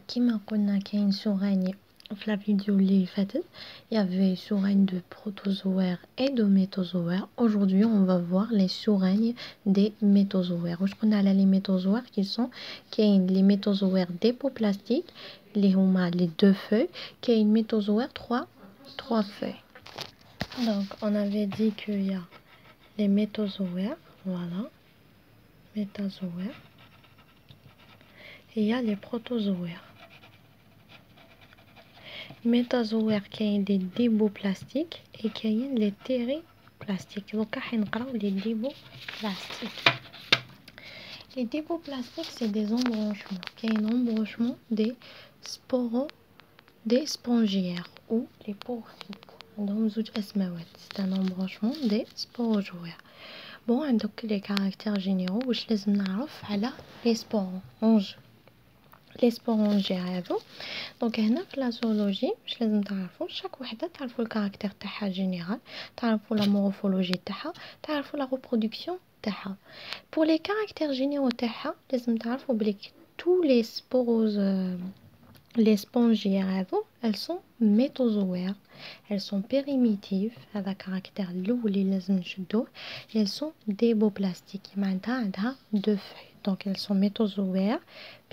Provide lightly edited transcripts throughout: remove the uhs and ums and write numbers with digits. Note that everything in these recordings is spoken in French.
كيما قلنا كاين سوغاني في لا فيديو اللي فاتت. Il y avait souragnes de protozoaires et de métazoaires. Aujourd'hui, on va voir les souragnes des métazoaires. واش قلنا على les métazoaires qui sont كاين les métazoaires dépoplastiques اللي هما les deux feuilles, كاين métazoaires trois feuilles. Donc, on avait dit qu'il y a les métazoaires, voilà, métazoaires. Et il y a les protozoaires. Métazoaires كاين des diboplastiques et كاين les tériplastiques. Donc حنقراو les diboplastiques. Les diboplastiques c'est des embranchements. كاين embranchement des spongiaires ou les porphytes. عندهم زوج اسماوات. C'est un embranchement des sporozoaires. Bon, عندك les caractères généraux واش لازم نعرف على les sporanges. لي سبورونجي هادو. دونك هنا في لا زولوجي واش لازم تعرفوا، شاك وحده تعرفوا الكاركتير تاعها جينيرال، تعرفوا لا مورفولوجي تاعها، تعرفوا لا ريبرودكسيون تاعها. بور لي كاركتير جينيرو تاعها لازم تعرفوا بلي تو لي سبوروز les spongiaires هادو elles sont métazoaires, elles sont périmitives. هذا كاركتير الاول اللي لازم نشدوه. elles sont déboplastiques معناتها عندها deux feuilles. donc elles sont métazoaires,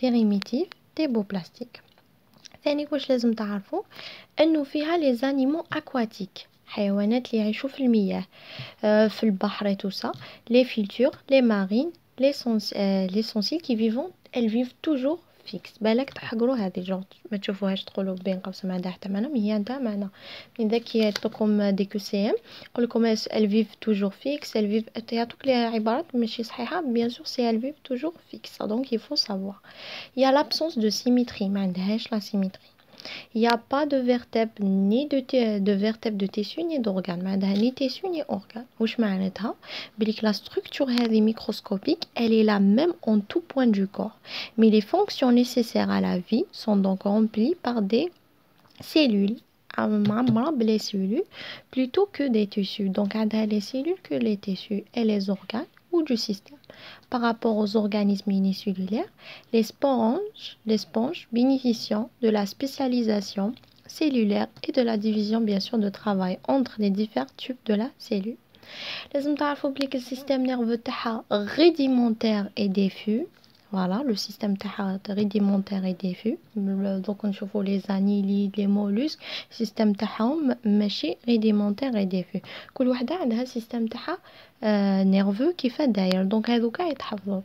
périmitives, déboplastiques. ثاني واش لازم تعرفوا انه فيها لي زانيمو اكواتيك، حيوانات اللي يعيشوا في المياه، في البحر tout ça, les filtures, les marines, les sensiles qui vivent, elles vivent toujours فيكس. بالك تحقروا هذه جونت ما تشوفوهاش تقولوا بين قوسين ما عندها حتى معنى، هي عندها معنى. من ذاك يعطوكم دي كو سي ام يقول لكم ال فيف توجور فيكس، ال فيف يعطوك لي عبارات ماشي صحيحه. بيان سور سي ال فيف توجور فيكس. دونك il faut savoir il y a l'absence de symétrie، ما عندهاش لا سيميتري. Il n'y a pas de vertèbres ni de vertèbres de tissu ni d'organes. ما عندها ni tissu ni organe. واش معناتها بليك la structure هذه microscopique elle est la même en tout point du corps, mais les fonctions nécessaires à la vie sont donc remplies par des cellules les cellules plutôt que des tissus. Donc عندها les cellules que les tissus et les organes ou du système. Par rapport aux organismes unicellulaires, les sponges bénéficient de la spécialisation cellulaire et de la division bien sûr de travail entre les différents types de la cellule. لازم تعرفوا بلي le système nerveux تاعها rudimentaire et diffus. Voilà, le système تاعها rudimentaire et diffus. Donc نشوفوا les annelides, les mollusques, système تاعهم ماشي rudimentaire et diffus. كل وحده عندها système تاعها nerveux كيف داير. donc هذوك يتحفظوا.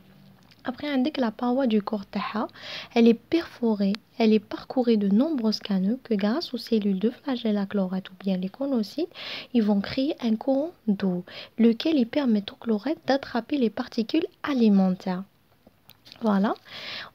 Après, عندك la paroi du corps تاعها, elle est perforée, elle est parcourue de nombreux canaux que grâce aux cellules de flagella chlorate ou bien les conocytes, ils vont créer un courant d'eau, lequel il permet au chlorate d'attraper les particules alimentaires. Voilà,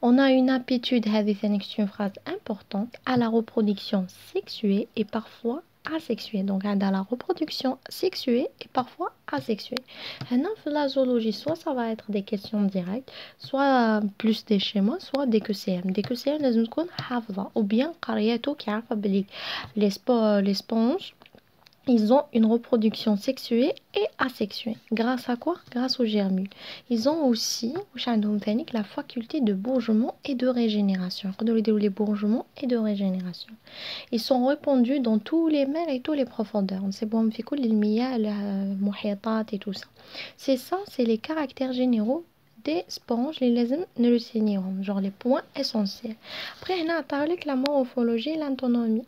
on a une aptitude, c'est une phrase importante, à la reproduction sexuée et parfois asexuée. Donc, à la reproduction sexuée et parfois asexuée. Dans la zoologie, soit ça va être des questions directes, soit plus des schémas, soit des QCM. Des QCM, لازم تكون حافظة ou bien قريته كيعرف بلي les sponges ils ont une reproduction sexuée et asexuée. Grâce à quoi? Grâce aux germules. Ils ont aussi la faculté de bourgeonnement et de régénération. Les bourgeonnements et de régénération. Ils sont répandus dans tous les mers et toutes les profondeurs. C'est bon, on fait quoi les miyah, et tout ça. C'est ça, c'est les caractères généraux des sponges, les neurosénérons, genre les points essentiels. Après, on a parlé de la morphologie et l'anatomie.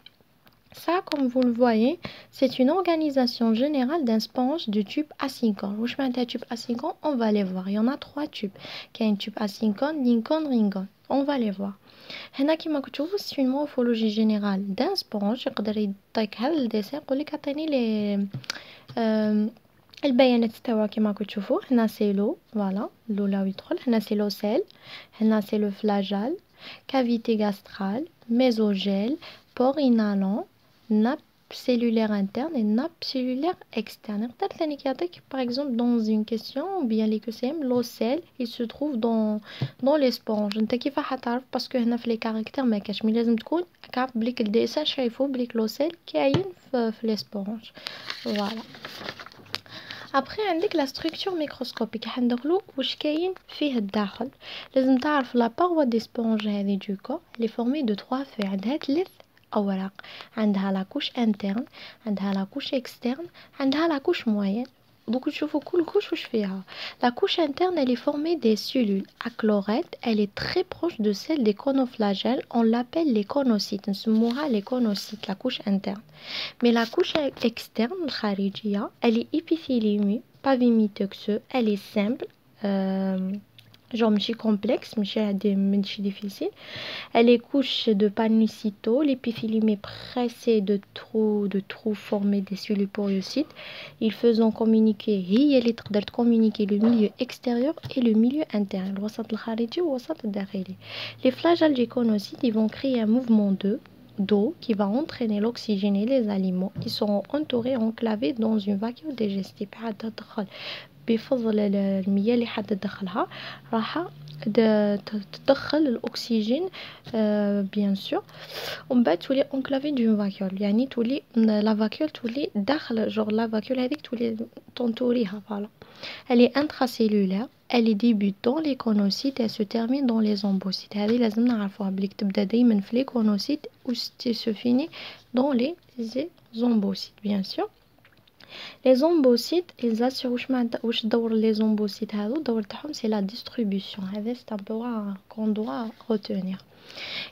Ça, comme vous le voyez, c'est une organisation générale d'un sponge de type asynchrone. Où je mets un type asynchrone, on va les voir. Il y en a trois types. Il y a un type asynchrone, Lincoln, Ringon. On va les voir. هنا كما كتشوفوا c'est une morphologie générale d'un sponge. يقدر يعطيك هذا الديسين يقول لك عطيني لي البيانات تاعو كما كتشوفوا. هنا سي لو فوالا الاولى يدخل. هنا سي لو سيل. هنا سي لو فلاجال, cavité gastrale, mésogèle, pore inhalant, nappe cellulaire interne et nappe cellulaire externe. Par exemple, dans une question, ou bien les QCM, l'ocelle, il se trouve dans les sponges. Parce que les caractères ما كاش مي لازم تكون عارف بليك الديسان شايفو بليك l'ocelle كاين في les sponges. Voilà. ابخي عندك لا ستركتور ميكروسكوبيك حندخلو واش كاين فيه الداخل. لازم تعرف لا باروا دي سبونج هذه دو كور لي فورمي دو 3 فوي، عندها 3 اوراق، عندها لا كوش انترن، عندها لا كوش اكسترن، عندها لا كوش موين. دوك نشوفوا كل كوش واش فيها. La couche interne, elle est formée des cellules à chlorette. Elle est très proche de celle des conoflagelles. On l'appelle les conocytes. نسموها les conocytes, la couche interne. Mais la couche externe, الخارجية, elle est épithéliumée, pas vimitoxeux. Elle est simple. Genre ماشي complexe, ماشي difficile. Elle est couche de panucytose. L'épithélium est pressé de trous formés des cellules poriocytes. Ils faisant communiquer, هي اللي تقدر communiquer le milieu extérieur et le milieu intérieur. الوسط الخارجي والوسط الداخلي. Les flagelles du conocyte, ils vont créer un mouvement d'eau qui va entraîner l'oxygène et les aliments. Ils seront entourés, enclavés dans une vacuole digestive. بفضل المياه اللي حتدخلها راح تدخل الاكسجين بيان سور، ومن بعد تولي انكلافي دون فاكيول، يعني تولي لا فاكيول تولي داخل جوغ لا فاكيول هذيك تولي تنطوريها. فوالا elle est intracellulaire. Elle est débute dans les conocytes et se termine dans les ombocytes. هذه لازم نعرفوها بلي تبدا دائما في لي كونوسيت و se finit dans les ombocytes bien sûr. Les ombocytes, ils assurent واش دور les ombocytes هذو الدور تاعهم c'est la distribution. هذا c'est un point qu'on doit retenir.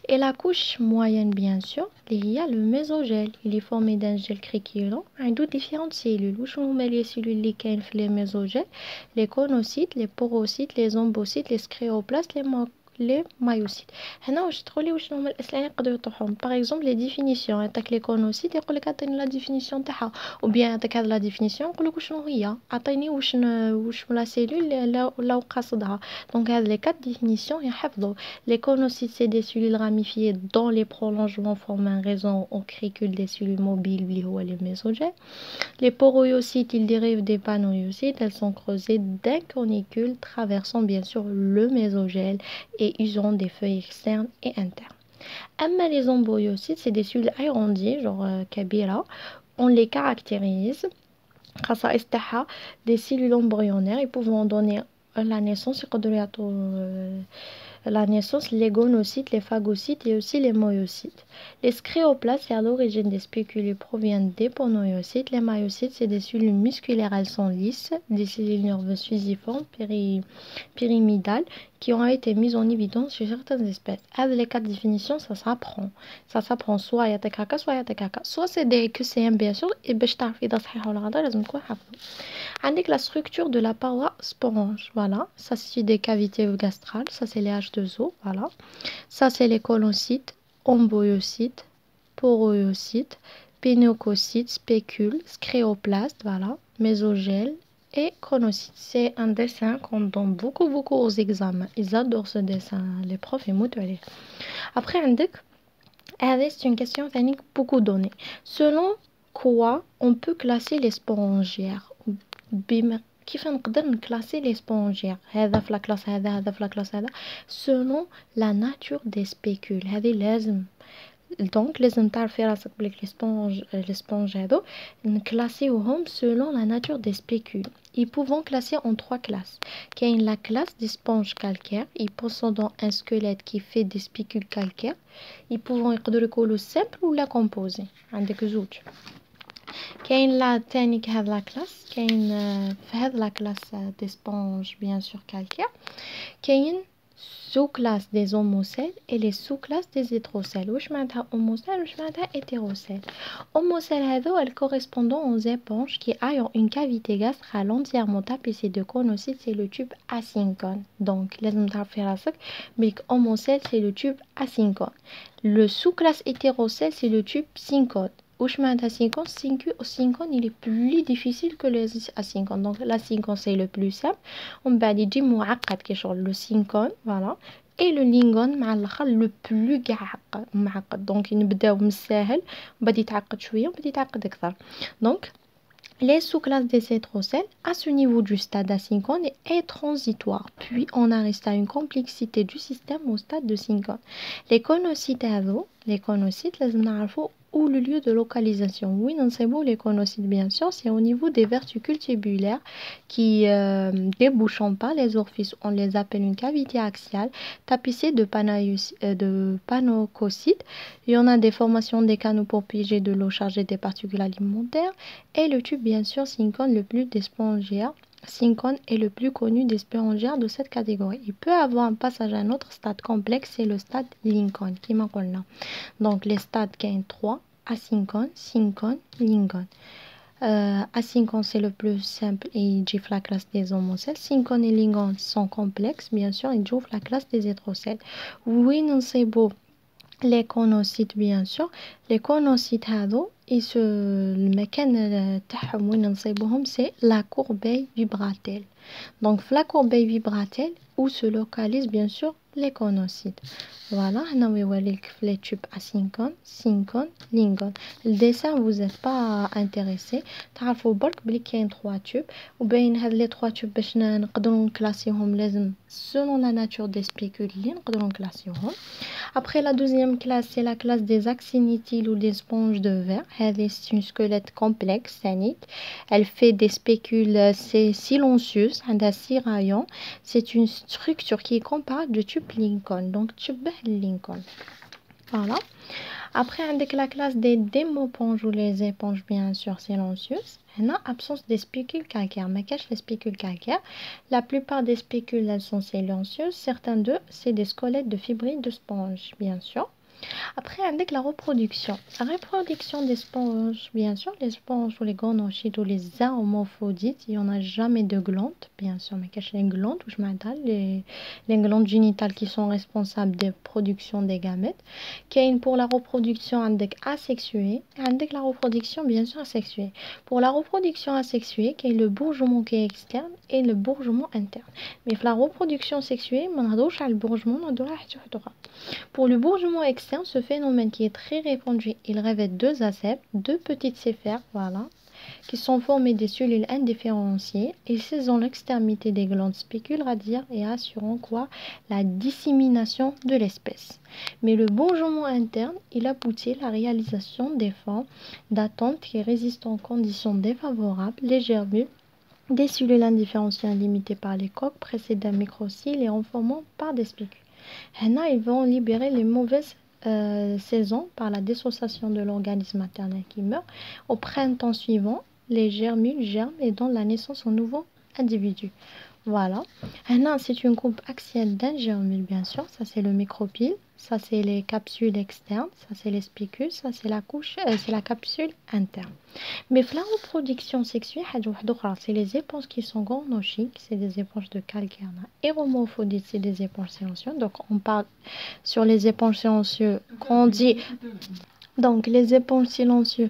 Et la couche moyenne bien sûr اللي هي le mésogèle. Il est formé d'un gel criquillant عنده différentes cellules. واش هما les cellules اللي كاين في les mésogèles؟ les conocytes, les porocytes, les ombocytes, les scléroplastes, les مايوسيت. هنا واش تدخلي واش هما الاسئله يقدروا يطرحهم. باغ اكزومبل لي ديفينيسيون عطاك لي كونوسيت يقول لك عطيني لا ديفينيسيون تاعها، او بيان عطاك هاد لا ديفينيسيون يقول لك شنو هي، عطيني واش لا سيلول لو قاصدها. دونك هاد لي كات ديفينيسيون يحفظوا. لي كونوسيت سي دي سيلول راميفيي دون لي برولونجمون فورم ان réseau oncrécule des cellules mobiles اللي هو لي ميزوجين. Les poroyocytes, ils dérivent des panoyocytes. Elles sont creusées d'un cornicule traversant bien sûr le mésogèle et ils ont des feuilles externes et internes. أما les omboyocytes, c'est des cellules arrondies, genre كبيرة. On les caractérise خصائص تاعها des cellules embryonnaires. Ils peuvent donner la naissance يقدروا يعطوا la naissance, les gonocytes, les phagocytes et aussi les myocytes. Les scléroplastes, c'est à l'origine des spécules, proviennent des ponoyocytes. Les myocytes, c'est des cellules musculaires, elles sont lisses, des cellules nerveuses fusiformes, pyramidales, qui ont été mises en évidence chez certaines espèces. Avec les quatre définitions, ça s'apprend. Ça s'apprend soit يعطيك هكا soit يعطيك هكا. Soit c'est des QCM bien sûr, et باش تعرف إذا صحيح ولا غلط لازم تكون حافظه. عندك la structure de la paroi sporange, voilà. Ça c'est des cavités gastrales, ça c'est les H2O, voilà. Ça c'est les colocytes, omboyocytes, poroyocytes, pénococytes, spécules, scléoplastes, voilà, mésogèles et chronocytes. C'est un dessin qu'on donne beaucoup aux examens. Ils adorent ce dessin, les profs et motivés. Après عندك c'est une question technique beaucoup donnée. Selon quoi on peut classer les sporangiaires؟ كيف نقدر نكلاسي لي سبونجير؟ هذا في لاكلاس هذا في لاكلاس هذا selon la nature des spécules. هذه لازم دونك لازم تعرفي راسك بلي لي سبونج هذو نكلاسيوهم selon la nature des spécules. Ils pouvons classer en 3 classes. كاين la classe des sponges calcaires, ils possédent un squelette qui fait des spicules calcaires. Ils pouvons يقدروا يكونوا simple ou la composé. عندك زوج. كاين لا تاني هاد لا كلاس، كاين في هاد لا كلاس دي سبونج بيان سور كالكير. كاين سو كلاس دي زوموسيل اي لي سو كلاس دي زيتروسيل. واش معناتها اوموسيل واش معناتها هيتيروسيل؟ اوموسيل هذو elles correspondent aux éponges qui ayant une cavité gastrale entièrement tapissée de conocytes, c'est le tube asyncone. donc لازم تعرفي راسك بليك اوموسيل c'est le tube asyncone. Le sous-classe hétérocèle c'est le tube syncone. واش معناتها syncone؟ syncone il est plus difficile que les asynchrones. donc l'asyncone c'est le plus simple ومن بعد يجي معقد كي شغل le syncone voilà et le lingone مع الاخر le plus معقد. donc نبداو من الساهل وبعد يتعقد شويه وبعد يتعقد اكثر. donc les sous-classes des hétérocèles à ce niveau du stade asyncone est transitoire, puis on arrive à une complexité du système au stade de syncone. Les conocytes هذو les conocytes لازم نعرفوا ou le lieu de localisation. Oui, non, c'est beau les conocytes, bien sûr, c'est au niveau des verticules tubulaires qui débouchant par les orifices. On les appelle une cavité axiale tapissée de panococytes. Il y en a des formations des canaux pour piéger de l'eau chargée des particules alimentaires. Et le tube, bien sûr, synchone le plus des spongiaires. Synchone est le plus connu des spongiaires de cette catégorie. Il peut avoir un passage à un autre stade complexe, c'est le stade Lincoln, qui m'a connu. Donc, les stades gagnent 3, asynchrone, synchrone, Lincoln. Asynchrone, c'est le plus simple et il jouent la classe des homocèles. Synchrone et Lincoln sont complexes, bien sûr, ils jouent la classe des hétérocèles. Oui, non, c'est beau. Les conocytes, bien sûr. Les conocytes, le mécanisme c'est la corbeille vibratile. Donc, la corbeille vibratile où se localisent bien sûr les conocytes. Voilà, on a les tubes asynchrone, synchrone, Lincoln. Le dessin, vous n'êtes pas intéressé. تعرفوا برك بلي كاين 3 tubes وبين هاد les 3 tubes باش نقدروا نكلاسيهم لازم selon la nature des spicules اللي نقدروا نكلاسيهم. Après la deuxième classe, c'est la classe des actinitiles ou des sponges de verre. C'est une squelette complexe, sanite. Elle fait des spécules silencieuses, à 6 rayons. C'est une structure qui est comparable de tube Lincoln. Donc, tube Lincoln. Voilà. Après, avec la classe des démoponges ou les éponges, bien sûr, silencieuses. On a absence des spicules calcaires. Mais cache les spicules calcaires. La plupart des spicules, elles sont silencieuses. Certains d'eux, c'est des squelettes de fibrines de sponges, bien sûr. Après, avec la reproduction. La reproduction des sponges, bien sûr, les sponges ou les gonocytes ou les hermaphrodites, il n'y en a jamais de glandes, bien sûr, mais cache les glandes, ou je m'attends, les glandes génitales qui sont responsables de production des gamètes. Pour la reproduction avec asexuée, avec la reproduction, bien sûr, asexuée. Pour la reproduction asexuée, qui est le bourgeonnement qui est externe et le bourgeonnement interne. Mais pour la reproduction sexuée, on a le bourgeonnement, pour le bourgeonnement externe, ce phénomène qui est très répandu, il revêt deux acèpes, deux petites céphères, voilà, qui sont formées des cellules indifférenciées et saisissant l'extrémité des glandes spicules radiaires et assurant quoi? La dissémination de l'espèce. Mais le bourgeonnement interne, il aboutit à la réalisation des formes d'attente qui résistent en conditions défavorables, les germules, des cellules indifférenciées limitées par les coques précédant d'un microcyle et en formant par des spicules. Là, ils vont libérer les mauvaises saisons par la dissociation de l'organisme maternel qui meurt. Au printemps suivant, les germules germent et donnent la naissance au nouveau individu. Voilà. Là, c'est une coupe axiale d'un germule, bien sûr. Ça, c'est le micropyle. Ça, c'est les capsules externes. Ça, c'est les spicules. Ça, c'est la couche, c'est la capsule interne. Mais la reproduction sexuelle, c'est les éponges qui sont gonochiques, c'est des éponges de calcaire. Hermaphrodites, c'est des éponges silencieuses. Donc, on parle sur les éponges silencieuses. Quand on dit, donc, les éponges silencieuses,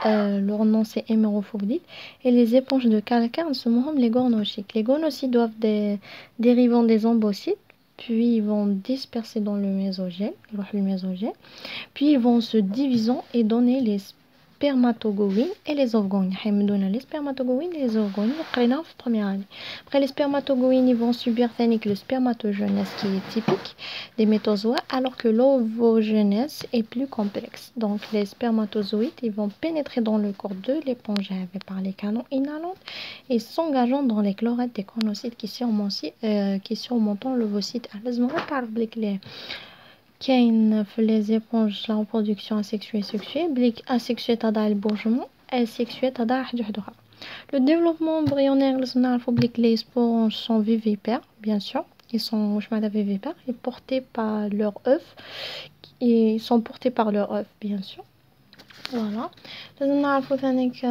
leur nom c'est hémérophrodite. Et les éponges de calcaire sont les gonochiques. Les gonocytes doivent dérivant des ombocytes. Puis ils vont disperser dans le mésogène, puis ils vont se diviser et donner les spermatogoïnes et les ovogoïnes. Les spermatogoïnes et les ovogoïnes, première année. Après les spermatogoïnes, ils vont subir le spermatogenèse qui est typique des métazoaires, alors que l'ovogenèse est plus complexe. Donc les spermatozoïdes, ils vont pénétrer dans le corps de l'éponge par les canaux inhalants et s'engageant dans les chlorètes des conocytes qui surmontent l'ovocyte. كاين في les éponges la reproduction asexuée sexuée بليك asexuée تضع البورجمون asexuée تضع واحد وحدها. Le développement embryonnaire لازم نعرفوا بليك les sponges sont vivipaires bien sûr, ils sont vivipaires et portés par leur œuf, ils sont portés par leur œuf bien sûr. Voilà.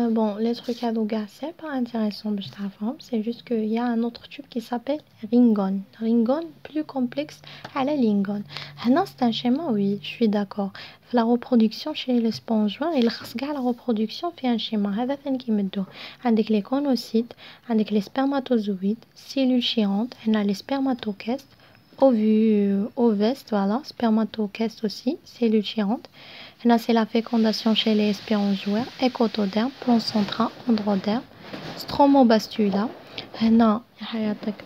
Bon, les trucs à Douga, c'est pas intéressant, c'est juste qu'il y a un autre tube qui s'appelle Ringon. Ringon, plus complexe à la Lingon. C'est un schéma, oui, je suis d'accord. La reproduction chez les sponges, la reproduction fait un schéma. Avec les conocytes, avec les spermatozoïdes, cellules chiantes, les spermatocestes, ovestes, voilà, spermatocestes aussi, cellules chiantes. Là, c'est la fécondation chez les spirongioires, écotoderme, placenta, androderme, stromobastula. Là,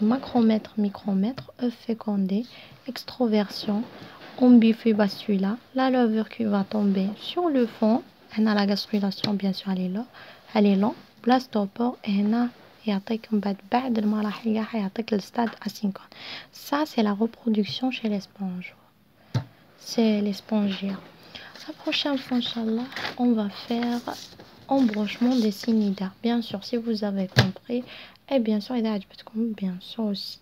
macromètre, micromètre, œuf fécondé, extroversion, on bifurque celui-là, la levure qui va tomber sur le fond. On a la gastrulation bien sûr elle est lente. بلا stopper هنا يعطيك من بعد المراحل كاع يعطيك الستاد asynchrone. Ça c'est la reproduction chez les sponges. C'est les spongiaires. La prochaine fois inchallah on va faire embranchement des cnidaires. Bien sûr si vous avez compris et bien sûr إذا عجبتكم bien sûr aussi